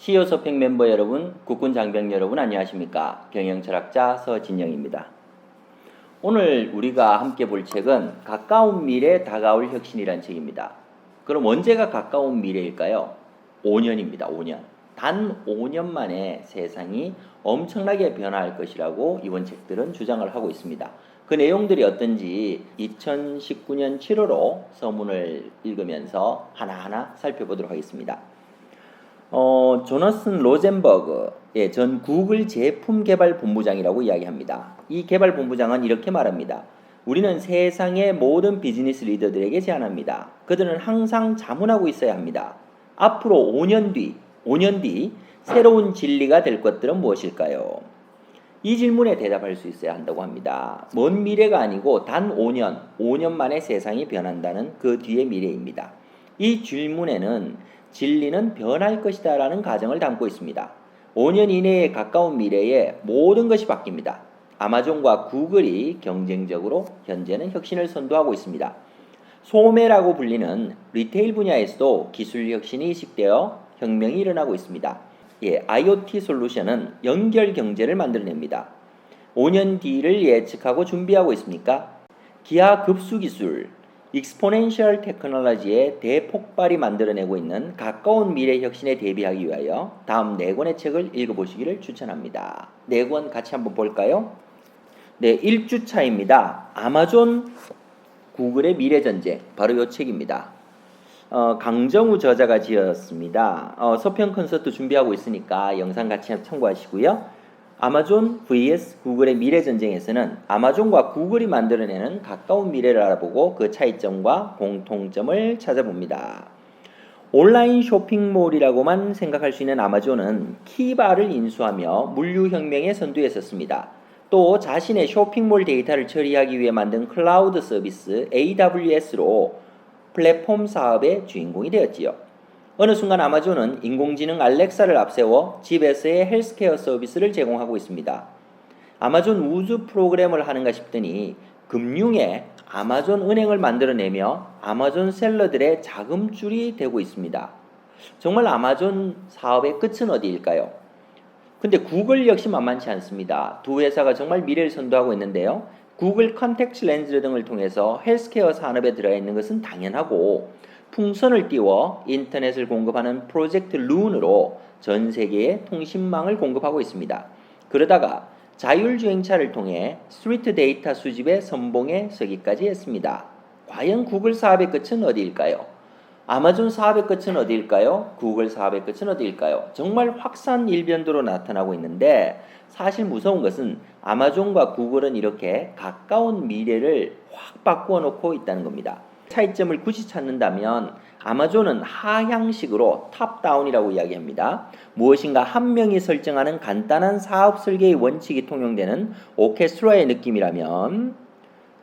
시효소평 멤버 여러분, 국군 장병 여러분 안녕하십니까? 경영철학자 서진영입니다. 오늘 우리가 함께 볼 책은 가까운 미래 다가올 혁신이라는 책입니다. 그럼 언제가 가까운 미래일까요? 5년입니다. 5년. 단 5년 만에 세상이 엄청나게 변화할 것이라고 이번 책들은 주장을 하고 있습니다. 그 내용들이 어떤지 2019년 7월호 서문을 읽으면서 하나하나 살펴보도록 하겠습니다. 조너슨 로젠버그 전 구글 제품 개발 본부장이라고 이야기합니다. 이 개발 본부장은 이렇게 말합니다. 우리는 세상의 모든 비즈니스 리더들에게 제안합니다. 그들은 항상 자문하고 있어야 합니다. 앞으로 5년 뒤 새로운 진리가 될 것들은 무엇일까요? 이 질문에 대답할 수 있어야 한다고 합니다. 먼 미래가 아니고 단 5년 만에 세상이 변한다는 그 뒤의 미래입니다. 이 질문에는 진리는 변할 것이다 라는 가정을 담고 있습니다. 5년 이내에 가까운 미래에 모든 것이 바뀝니다. 아마존과 구글이 경쟁적으로 현재는 혁신을 선도하고 있습니다. 소매라고 불리는 리테일 분야에서도 기술 혁신이 이식되어 혁명이 일어나고 있습니다. IoT 솔루션은 연결 경제를 만들어냅니다. 5년 뒤를 예측하고 준비하고 있습니까? 기하 급수 기술, 익스포넨셜 테크놀로지의 대폭발이 만들어내고 있는 가까운 미래 혁신에 대비하기 위하여 다음 4권의 책을 읽어보시기를 추천합니다. 4권 같이 한번 볼까요? 1주차입니다. 아마존, 구글의 미래전쟁, 바로 이 책입니다. 강정우 저자가 지었습니다. 서평 콘서트 준비하고 있으니까 영상 같이 참고하시고요. 아마존 vs 구글의 미래전쟁에서는 아마존과 구글이 만들어내는 가까운 미래를 알아보고 그 차이점과 공통점을 찾아봅니다. 온라인 쇼핑몰이라고만 생각할 수 있는 아마존은 키바를 인수하며 물류혁명의 선두에 섰습니다. 또 자신의 쇼핑몰 데이터를 처리하기 위해 만든 클라우드 서비스 AWS로 플랫폼 사업의 주인공이 되었지요. 어느 순간 아마존은 인공지능 알렉사를 앞세워 집에서의 헬스케어 서비스를 제공하고 있습니다. 아마존 우주 프로그램을 하는가 싶더니 금융에 아마존 은행을 만들어내며 아마존 셀러들의 자금줄이 되고 있습니다. 정말 아마존 사업의 끝은 어디일까요? 근데 구글 역시 만만치 않습니다. 두 회사가 정말 미래를 선도하고 있는데요. 구글 컨택트 렌즈 등을 통해서 헬스케어 산업에 들어가 있는 것은 당연하고 풍선을 띄워 인터넷을 공급하는 프로젝트 룬으로 전 세계에 통신망을 공급하고 있습니다. 그러다가 자율주행차를 통해 스트리트 데이터 수집의 선봉에 서기까지 했습니다. 과연 구글 사업의 끝은 어디일까요? 아마존 사업의 끝은 어디일까요? 구글 사업의 끝은 어디일까요? 정말 확산 일변도로 나타나고 있는데 사실 무서운 것은 아마존과 구글은 이렇게 가까운 미래를 확 바꾸어 놓고 있다는 겁니다. 차이점을 굳이 찾는다면 아마존은 하향식으로 탑다운이라고 이야기합니다. 무엇인가 한 명이 설정하는 간단한 사업 설계의 원칙이 통용되는 오케스트라의 느낌이라면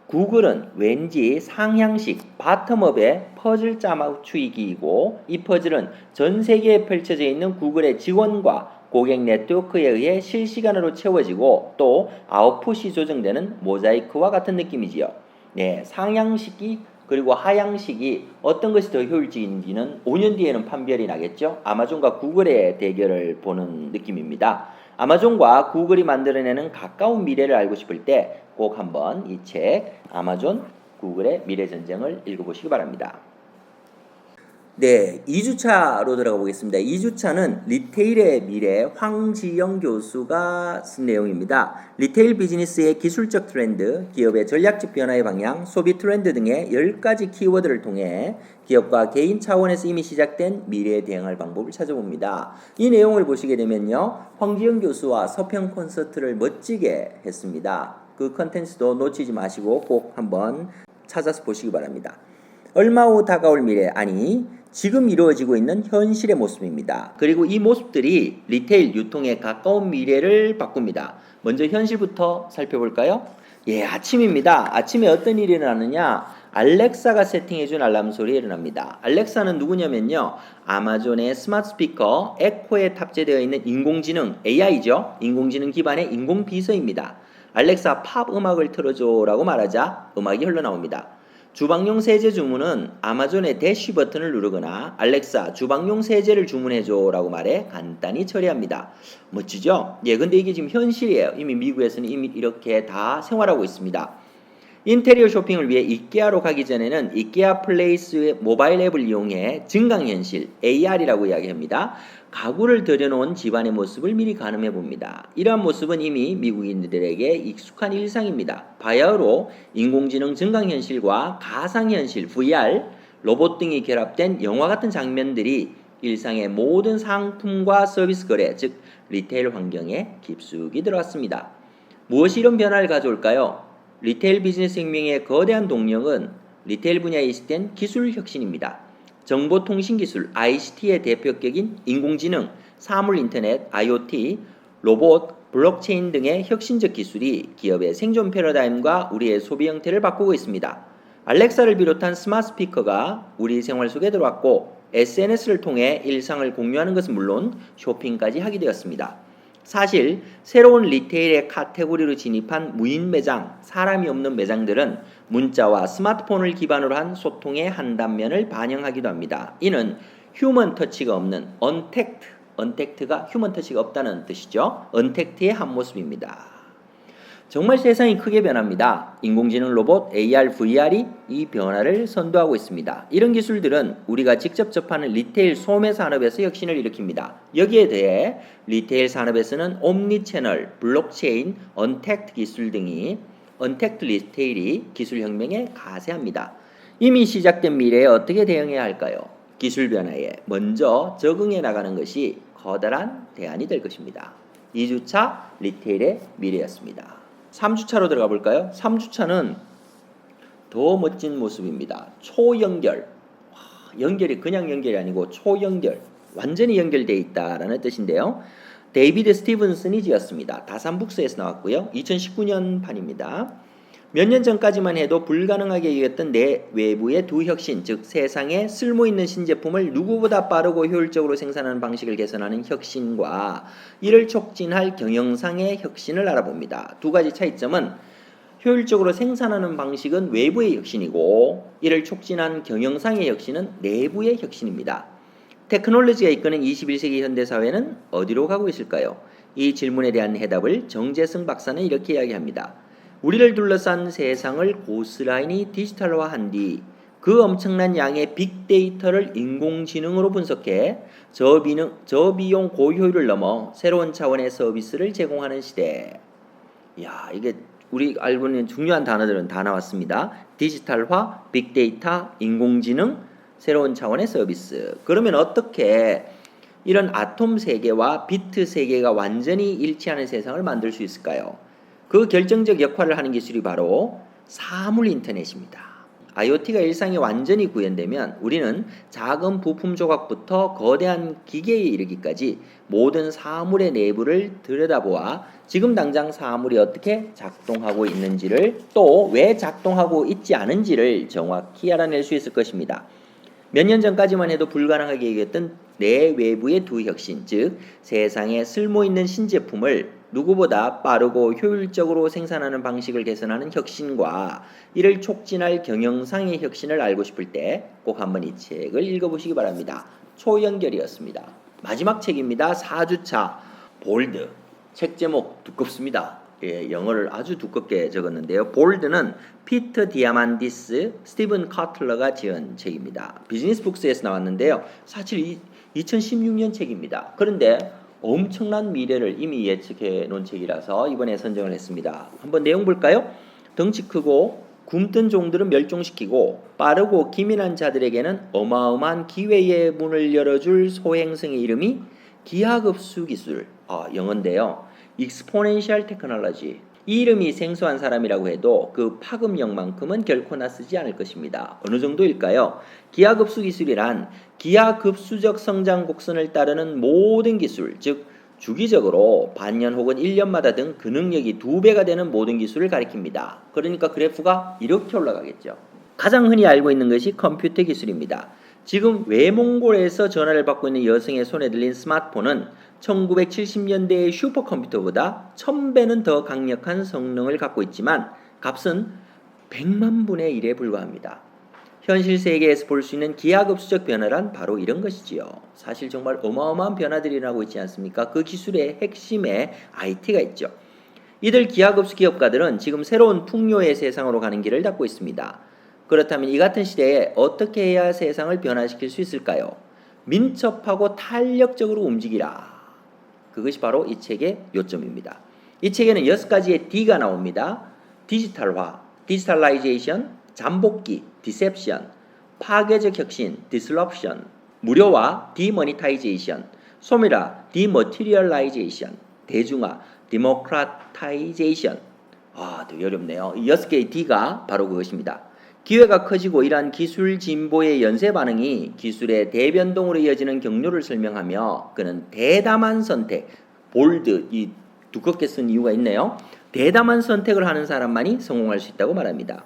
구글은 왠지 상향식 바텀업의 퍼즐 짜맞추기이고 이 퍼즐은 전 세계에 펼쳐져 있는 구글의 직원과 고객 네트워크에 의해 실시간으로 채워지고 또 아웃풋이 조정되는 모자이크와 같은 느낌이지요. 상향식이 그리고 하향식이 어떤 것이 더 효율적인지는 5년 뒤에는 판별이 나겠죠. 아마존과 구글의 대결을 보는 느낌입니다. 아마존과 구글이 만들어내는 가까운 미래를 알고 싶을 때 꼭 한번 이 책 아마존, 구글의 미래전쟁을 읽어보시기 바랍니다. 2주차로 들어가 보겠습니다. 2주차는 리테일의 미래 황지영 교수가 쓴 내용입니다. 리테일 비즈니스의 기술적 트렌드, 기업의 전략적 변화의 방향, 소비 트렌드 등의 10가지 키워드를 통해 기업과 개인 차원에서 이미 시작된 미래에 대응할 방법을 찾아봅니다. 이 내용을 보시게 되면요. 황지영 교수와 서평 콘서트를 멋지게 했습니다. 그 컨텐츠도 놓치지 마시고 꼭 한번 찾아서 보시기 바랍니다. 얼마 후 다가올 미래, 아니 지금 이루어지고 있는 현실의 모습입니다. 그리고 이 모습들이 리테일 유통의 가까운 미래를 바꿉니다. 먼저 현실부터 살펴볼까요? 아침입니다. 아침에 어떤 일이 일어나느냐? 알렉사가 세팅해준 알람 소리 일어납니다. 알렉사는 누구냐면요. 아마존의 스마트 스피커 에코에 탑재되어 있는 인공지능 AI죠. 인공지능 기반의 인공비서입니다. 알렉사 팝 음악을 틀어줘 라고 말하자 음악이 흘러나옵니다. 주방용 세제 주문은 아마존의 대쉬 버튼을 누르거나 알렉사 주방용 세제를 주문해줘 라고 말해 간단히 처리합니다. 멋지죠? 예, 근데 이게 지금 현실이에요. 이미 미국에서는 이미 이렇게 다 생활하고 있습니다. 인테리어 쇼핑을 위해 이케아로 가기 전에는 이케아 플레이스의 모바일 앱을 이용해 증강현실 AR이라고 이야기합니다. 가구를 들여놓은 집안의 모습을 미리 가늠해 봅니다. 이러한 모습은 이미 미국인들에게 익숙한 일상입니다. 바야흐로 인공지능 증강현실과 가상현실 VR, 로봇 등이 결합된 영화 같은 장면들이 일상의 모든 상품과 서비스 거래, 즉 리테일 환경에 깊숙이 들어왔습니다. 무엇이 이런 변화를 가져올까요? 리테일 비즈니스 혁명의 거대한 동력은 리테일 분야에 있을 기술 혁신입니다. 정보통신기술 ICT의 대표격인 인공지능, 사물인터넷 IoT, 로봇, 블록체인 등의 혁신적 기술이 기업의 생존 패러다임과 우리의 소비 형태를 바꾸고 있습니다. 알렉사를 비롯한 스마트 스피커가 우리 생활 속에 들어왔고 SNS를 통해 일상을 공유하는 것은 물론 쇼핑까지 하게 되었습니다. 사실 새로운 리테일의 카테고리로 진입한 무인 매장, 사람이 없는 매장들은 문자와 스마트폰을 기반으로 한 소통의 한 단면을 반영하기도 합니다. 이는 휴먼 터치가 없는 언택트가 휴먼 터치가 없다는 뜻이죠. 언택트의 한 모습입니다. 정말 세상이 크게 변합니다. 인공지능 로봇, AR, VR이 이 변화를 선도하고 있습니다. 이런 기술들은 우리가 직접 접하는 리테일 소매 산업에서 혁신을 일으킵니다. 여기에 대해 리테일 산업에서는 옴니채널, 블록체인, 언택트 기술 등이 언택트 리테일이 기술 혁명에 가세합니다. 이미 시작된 미래에 어떻게 대응해야 할까요? 기술 변화에 먼저 적응해 나가는 것이 커다란 대안이 될 것입니다. 2주차 리테일의 미래였습니다. 3주차로 들어가 볼까요? 3주차는 더 멋진 모습입니다. 초연결. 연결이 그냥 연결이 아니고 초연결. 완전히 연결되어 있다라는 뜻인데요. 데이비드 스티븐슨이 지었습니다. 다산북스에서 나왔고요. 2019년 판입니다. 몇 년 전까지만 해도 불가능하게 여겼던 내 외부의 두 혁신, 즉 세상에 쓸모있는 신제품을 누구보다 빠르고 효율적으로 생산하는 방식을 개선하는 혁신과 이를 촉진할 경영상의 혁신을 알아봅니다. 두 가지 차이점은 효율적으로 생산하는 방식은 외부의 혁신이고 이를 촉진한 경영상의 혁신은 내부의 혁신입니다. 테크놀로지가 이끄는 21세기 현대사회는 어디로 가고 있을까요? 이 질문에 대한 해답을 정재승 박사는 이렇게 이야기합니다. 우리를 둘러싼 세상을 고스란히 디지털화한 뒤 그 엄청난 양의 빅데이터를 인공지능으로 분석해 저비용 고효율을 넘어 새로운 차원의 서비스를 제공하는 시대. 이야, 이게 우리 알고 있는 중요한 단어들은 다 나왔습니다. 디지털화, 빅데이터, 인공지능, 새로운 차원의 서비스. 그러면 어떻게 이런 아톰 세계와 비트 세계가 완전히 일치하는 세상을 만들 수 있을까요? 그 결정적 역할을 하는 기술이 바로 사물 인터넷입니다. IoT가 일상에 완전히 구현되면 우리는 작은 부품 조각부터 거대한 기계에 이르기까지 모든 사물의 내부를 들여다보아 지금 당장 사물이 어떻게 작동하고 있는지를 또 왜 작동하고 있지 않은지를 정확히 알아낼 수 있을 것입니다. 몇 년 전까지만 해도 불가능하게 여겼던 내 외부의 두 혁신, 즉 세상에 쓸모있는 신제품을 누구보다 빠르고 효율적으로 생산하는 방식을 개선하는 혁신과 이를 촉진할 경영상의 혁신을 알고 싶을 때 꼭 한번 이 책을 읽어보시기 바랍니다. 초연결이었습니다. 마지막 책입니다. 4주차 볼드. 책 제목 두껍습니다. 예, 영어를 아주 두껍게 적었는데요. 볼드는 피터 디아만디스, 스티븐 커틀러가 지은 책입니다. 비즈니스 북스에서 나왔는데요. 사실 2016년 책입니다. 그런데 엄청난 미래를 이미 예측해 놓은 책이라서 이번에 선정을 했습니다. 한번 내용 볼까요? 덩치 크고 굼뜬 종들은 멸종시키고 빠르고 기민한 자들에게는 어마어마한 기회의 문을 열어줄 소행성의 이름이 기하급수 기술, 영어인데요. Exponential Technology. 이 이름이 생소한 사람이라고 해도 그 파급력만큼은 결코 낯쓰지 않을 것입니다. 어느 정도일까요? 기하급수 기술이란 기하급수적 성장 곡선을 따르는 모든 기술, 즉 주기적으로 반년 혹은 1년마다 등 그 능력이 2배가 되는 모든 기술을 가리킵니다. 그러니까 그래프가 이렇게 올라가겠죠. 가장 흔히 알고 있는 것이 컴퓨터 기술입니다. 지금 외몽골에서 전화를 받고 있는 여성의 손에 들린 스마트폰은 1970년대의 슈퍼컴퓨터보다 1000배는 더 강력한 성능을 갖고 있지만 값은 100만 분의 1에 불과합니다. 현실 세계에서 볼 수 있는 기하급수적 변화란 바로 이런 것이지요. 사실 정말 어마어마한 변화들이 일어나고 있지 않습니까? 그 기술의 핵심에 IT가 있죠. 이들 기하급수 기업가들은 지금 새로운 풍요의 세상으로 가는 길을 닫고 있습니다. 그렇다면 이 같은 시대에 어떻게 해야 세상을 변화시킬 수 있을까요? 민첩하고 탄력적으로 움직이라. 그것이 바로 이 책의 요점입니다. 이 책에는 6가지의 D가 나옵니다. 디지털화, 디지털라이제이션, 잠복기, 디셉션, 파괴적 혁신, disruption, 무료화, 디모니타이제이션, 소멸화, 디머티리얼라이제이션, 대중화, 디모크라타이제이션. 더 어렵네요. 이 6개의 D가 바로 그것입니다. 기회가 커지고 이러한 기술 진보의 연쇄 반응이 기술의 대변동으로 이어지는 경로를 설명하며 그는 대담한 선택, 볼드, 이 두껍게 쓴 이유가 있네요. 대담한 선택을 하는 사람만이 성공할 수 있다고 말합니다.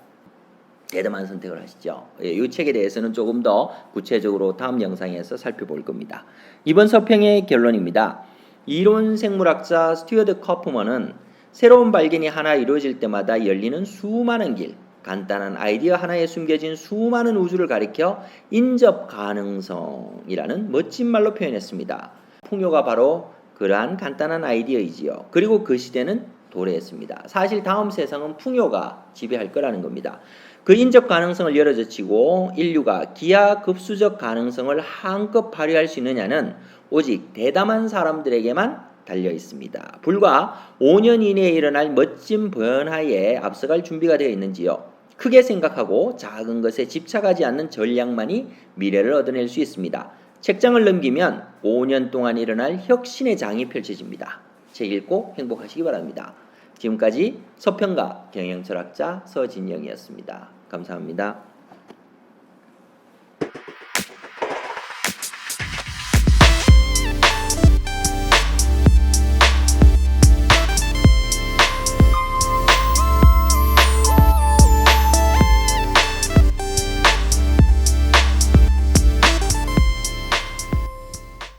대담한 선택을 하시죠. 이 책에 대해서는 조금 더 구체적으로 다음 영상에서 살펴볼 겁니다. 이번 서평의 결론입니다. 이론 생물학자 스튜어트 커프먼은 새로운 발견이 하나 이루어질 때마다 열리는 수많은 길, 간단한 아이디어 하나에 숨겨진 수많은 우주를 가리켜 인접 가능성이라는 멋진 말로 표현했습니다. 풍요가 바로 그러한 간단한 아이디어이지요. 그리고 그 시대는 도래했습니다. 사실 다음 세상은 풍요가 지배할 거라는 겁니다. 그 인접 가능성을 열어젖히고 인류가 기하급수적 가능성을 한껏 발휘할 수 있느냐는 오직 대담한 사람들에게만 달려 있습니다. 불과 5년 이내에 일어날 멋진 변화에 앞서갈 준비가 되어 있는지요. 크게 생각하고 작은 것에 집착하지 않는 전략만이 미래를 얻어낼 수 있습니다. 책장을 넘기면 5년 동안 일어날 혁신의 장이 펼쳐집니다. 책 읽고 행복하시기 바랍니다. 지금까지 서평가 경영철학자 서진영이었습니다. 감사합니다.